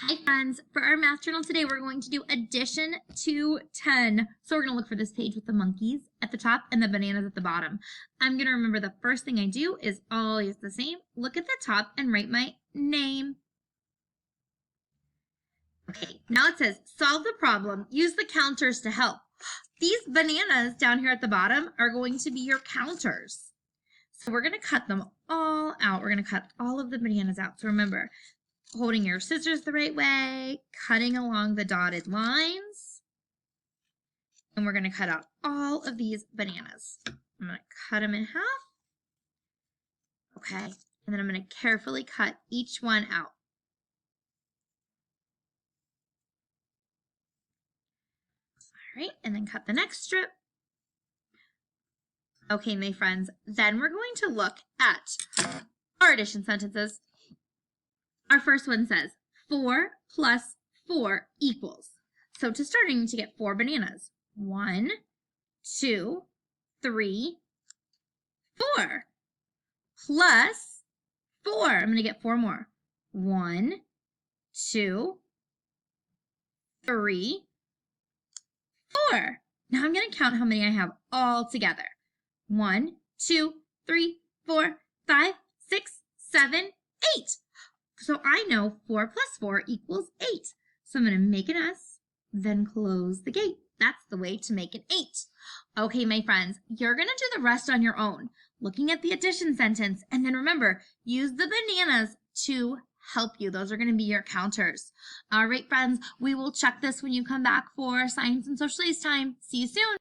Hi friends, for our math journal today, we're going to do addition to 10. So we're going to look for this page with the monkeys at the top and the bananas at the bottom. I'm going to remember the first thing I do is always the same. Look at the top and write my name. Okay, now it says solve the problem, use the counters to help. These bananas down here at the bottom are going to be your counters. So we're going to cut them all out. We're going to cut all of the bananas out. So remember, holding your scissors the right way, cutting along the dotted lines, and we're going to cut out all of these bananas. I'm going to cut them in half. Okay, and then I'm going to carefully cut each one out. All right, and then cut the next strip. Okay, my friends, then we're going to look at our addition sentences. Our first one says 4 plus 4 equals. So to start, I need to get 4 bananas. 1, 2, 3, 4. Plus 4. I'm going to get 4 more. 1, 2, 3, 4. Now I'm going to count how many I have all together. 1, 2, 3, 4, 5, 6, 7, 8. So I know 4 plus 4 equals 8. So I'm going to make an S, then close the gate. That's the way to make an 8. Okay, my friends, you're going to do the rest on your own, looking at the addition sentence. And then remember, use the bananas to help you. Those are going to be your counters. All right, friends, we will check this when you come back for science and social studies time. See you soon.